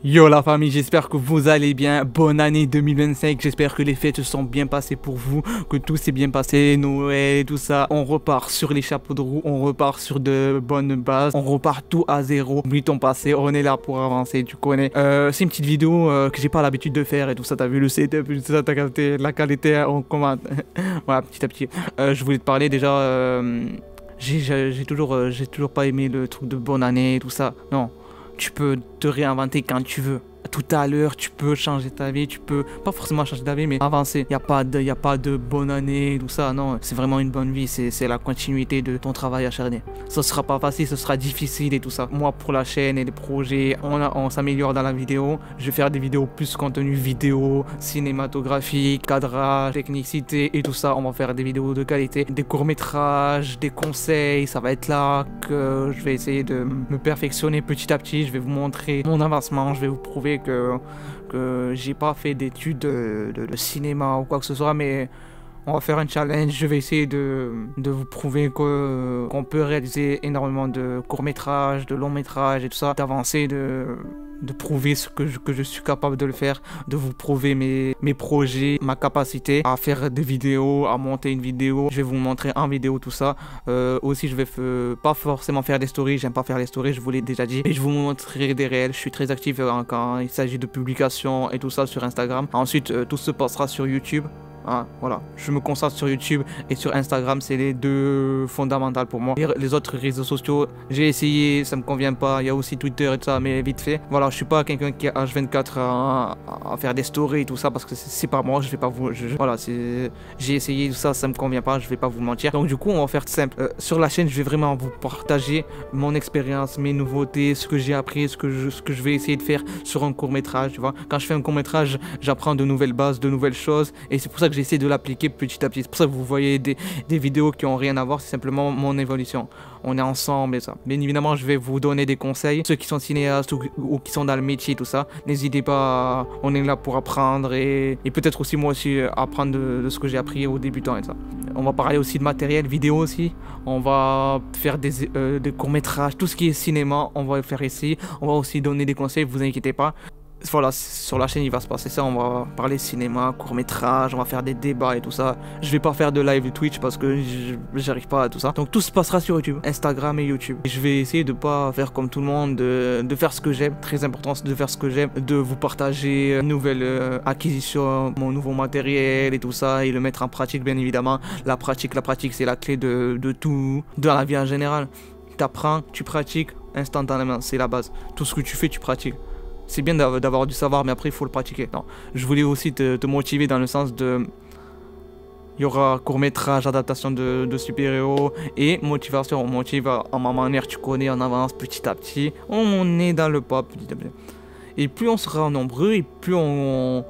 Yo la famille, j'espère que vous allez bien, bonne année 2025, j'espère que les fêtes se sont bien passées pour vous, que tout s'est bien passé, Noël et tout ça. On repart sur les chapeaux de roue, on repart sur de bonnes bases, on repart tout à zéro. Oublie ton passé, on est là pour avancer, tu connais. C'est une petite vidéo que j'ai pas l'habitude de faire et tout ça, t'as vu le setup, tout ça, t'as capté la qualité, on commente. Voilà, petit à petit. Je voulais te parler déjà, j'ai toujours pas aimé le truc de bonne année et tout ça, non. Tu peux te réinventer quand tu veux. Tout à l'heure, tu peux changer ta vie, tu peux pas forcément changer ta vie, mais avancer. Il n'y a pas de bonne année, tout ça, non. C'est vraiment une bonne vie, c'est la continuité de ton travail acharné. Ce sera pas facile, ce sera difficile et tout ça. Moi, pour la chaîne et les projets, on s'améliore dans la vidéo. Je vais faire des vidéos plus contenu vidéo, cinématographique, cadrage, technicité et tout ça. On va faire des vidéos de qualité, des courts-métrages, des conseils. Ça va être là que je vais essayer de me perfectionner petit à petit. Je vais vous montrer mon avancement, je vais vous prouver que j'ai pas fait d'études de cinéma ou quoi que ce soit, mais on va faire un challenge. Je vais essayer de vous prouver qu'on peut réaliser énormément de courts-métrages, de longs-métrages et tout ça, d'avancer, de prouver que je suis capable de le faire, de vous prouver mes projets, ma capacité à faire des vidéos, à monter une vidéo. Je vais vous montrer en vidéo tout ça. Aussi, je vais pas forcément faire des stories, j'aime pas faire les stories, je vous l'ai déjà dit. Et je vous montrerai des réels, je suis très actif quand il s'agit de publications et tout ça sur Instagram. Ensuite, tout se passera sur YouTube. Ah, voilà, je me concentre sur YouTube et sur Instagram, c'est les deux fondamentales pour moi. Les autres réseaux sociaux, j'ai essayé, ça me convient pas. Il y a aussi Twitter et tout ça, mais vite fait. Voilà, je suis pas quelqu'un qui est H24 à faire des stories et tout ça parce que c'est pas moi. Je vais pas vous, voilà, j'ai essayé tout ça, ça me convient pas. Je vais pas vous mentir. Donc du coup, on va faire simple. Sur la chaîne, je vais vraiment vous partager mon expérience, mes nouveautés, ce que j'ai appris, ce que je vais essayer de faire sur un court métrage. Tu vois, quand je fais un court métrage, j'apprends de nouvelles bases, de nouvelles choses, et c'est pour ça que j'essaie de l'appliquer petit à petit. C'est pour ça que vous voyez des vidéos qui ont rien à voir, c'est simplement mon évolution. On est ensemble et ça. Bien évidemment, je vais vous donner des conseils. Ceux qui sont cinéastes ou qui sont dans le métier, tout ça, n'hésitez pas, on est là pour apprendre et peut-être aussi moi aussi apprendre de ce que j'ai appris aux débutants et ça. On va parler aussi de matériel vidéo aussi. On va faire des courts-métrages, tout ce qui est cinéma, on va le faire ici. On va aussi donner des conseils, vous inquiétez pas. Voilà, sur la chaîne il va se passer ça, on va parler cinéma, court-métrage, on va faire des débats et tout ça. Je vais pas faire de live Twitch parce que j'arrive pas à tout ça. Donc tout se passera sur YouTube, Instagram et YouTube. Et je vais essayer de pas faire comme tout le monde, de faire ce que j'aime, très important de faire ce que j'aime, de vous partager une nouvelle acquisition, mon nouveau matériel et tout ça, et le mettre en pratique bien évidemment. La pratique c'est la clé de tout, dans la vie en général. Tu apprends, tu pratiques instantanément, c'est la base. Tout ce que tu fais, tu pratiques. C'est bien d'avoir du savoir, mais après, il faut le pratiquer. Non, je voulais aussi te motiver dans le sens de... Il y aura court-métrage, adaptation de super-héros et motivation. On motive en ma manière, tu connais, on avance petit à petit. On est dans le pas petit à petit. Et plus on sera nombreux et plus on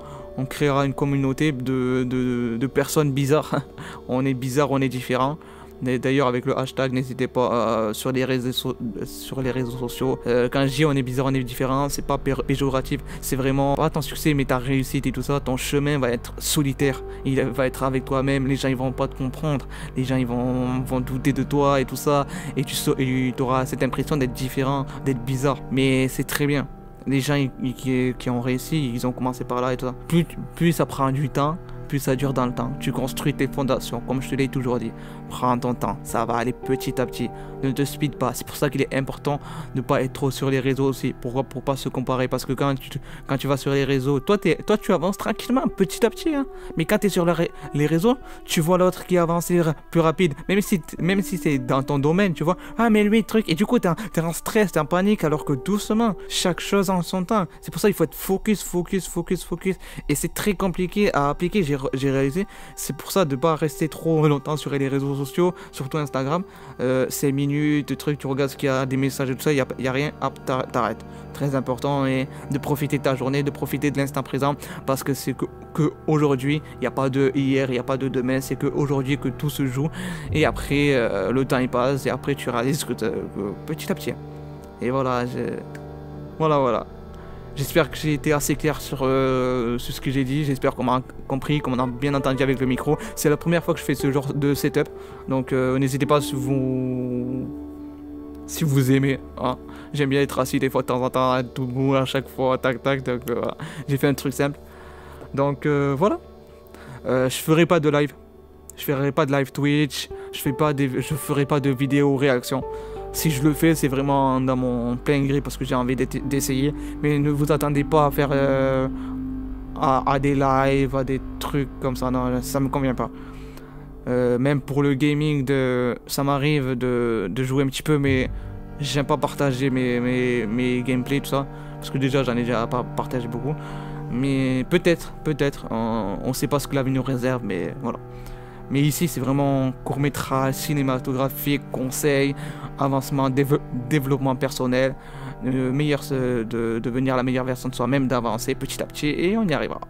créera une communauté de personnes bizarres. On est bizarre, on est différent. D'ailleurs, avec le hashtag, n'hésitez pas sur les réseaux sociaux. Quand je dis on est bizarre, on est différent, c'est pas péjoratif. C'est vraiment pas ton succès, mais ta réussite et tout ça. Ton chemin va être solitaire. Il va être avec toi-même. Les gens, ils vont pas te comprendre. Les gens, ils vont douter de toi et tout ça. Et tu auras cette impression d'être différent, d'être bizarre. Mais c'est très bien. Les gens qui ont réussi, ils ont commencé par là et tout ça. Plus ça prend du temps, plus ça dure dans le temps. Tu construis tes fondations, comme je te l'ai toujours dit. Prends ton temps, ça va aller petit à petit. Ne te speed pas. C'est pour ça qu'il est important de ne pas être trop sur les réseaux aussi. Pourquoi? Pour pas se comparer. Parce que quand tu vas sur les réseaux, toi tu avances tranquillement, petit à petit. Hein. Mais quand tu es sur les réseaux, tu vois l'autre qui avance plus rapide. Même si c'est dans ton domaine, tu vois. Ah mais lui, truc. Et du coup, t'es en stress, t'es en panique. Alors que doucement, chaque chose en son temps. C'est pour ça qu'il faut être focus. Et c'est très compliqué à appliquer. J'ai réalisé. C'est pour ça de pas rester trop longtemps sur les réseaux sociaux, surtout Instagram. 5 minutes, truc, tu regardes ce qu'il y a, des messages et tout ça, il y a rien, hop, t'arrêtes. Très important, et de profiter de ta journée, de profiter de l'instant présent, parce que c'est que aujourd'hui, il n'y a pas de hier, il n'y a pas de demain, c'est qu'aujourd'hui que tout se joue. Et après, le temps il passe, et après tu réalises que petit à petit. Et voilà, voilà. J'espère que j'ai été assez clair sur ce que j'ai dit. J'espère qu'on m'a compris, qu'on m'a bien entendu avec le micro. C'est la première fois que je fais ce genre de setup. Donc n'hésitez pas si vous Si vous aimez, hein. J'aime bien être assis des fois de temps en temps, à tout bout, à chaque fois, tac tac, donc j'ai fait un truc simple. Donc voilà. Je ferai pas de live. Je ferai pas de live Twitch. Je ferai pas de vidéo réaction. Si je le fais, c'est vraiment dans mon plein gré parce que j'ai envie d'essayer. Mais ne vous attendez pas à faire à des lives, à des trucs comme ça. Non, ça me convient pas. Même pour le gaming, ça m'arrive de jouer un petit peu, mais j'aime pas partager mes gameplays, tout ça. Parce que déjà, j'en ai déjà pas partagé beaucoup. Mais peut-être, on sait pas ce que l'avenir nous réserve, mais voilà. Mais ici, c'est vraiment court-métrage, cinématographique, conseil, avancement, développement personnel, de devenir la meilleure version de soi-même, d'avancer petit à petit, et on y arrivera.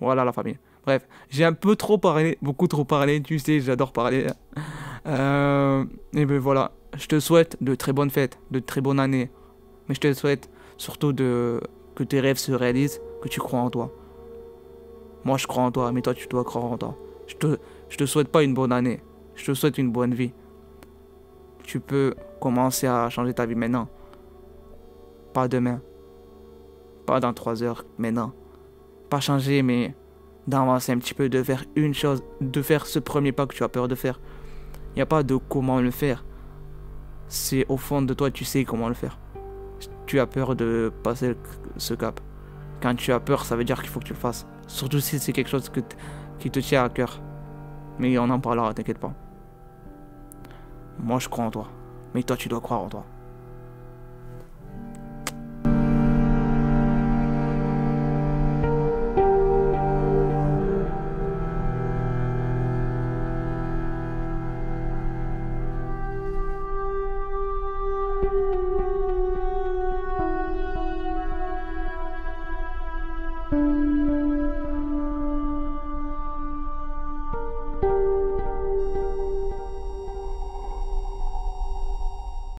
Voilà la famille. Bref, j'ai un peu trop parlé, beaucoup trop parlé, tu sais, j'adore parler. Et ben voilà, je te souhaite de très bonnes fêtes, de très bonnes années. Mais je te souhaite surtout que tes rêves se réalisent, que tu crois en toi. Moi, je crois en toi, mais toi, tu dois croire en toi. Je te souhaite pas une bonne année, je te souhaite une bonne vie. Tu peux commencer à changer ta vie maintenant. Pas demain. Pas dans 3 heures, maintenant. Pas changer, mais d'avancer un petit peu, de faire une chose, de faire ce premier pas que tu as peur de faire. Il n'y a pas de comment le faire. C'est au fond de toi, tu sais comment le faire. Tu as peur de passer ce cap. Quand tu as peur, ça veut dire qu'il faut que tu le fasses. Surtout si c'est quelque chose qui te tient à cœur. Mais on en parlera, t'inquiète pas. Moi, je crois en toi. Mais toi, tu dois croire en toi.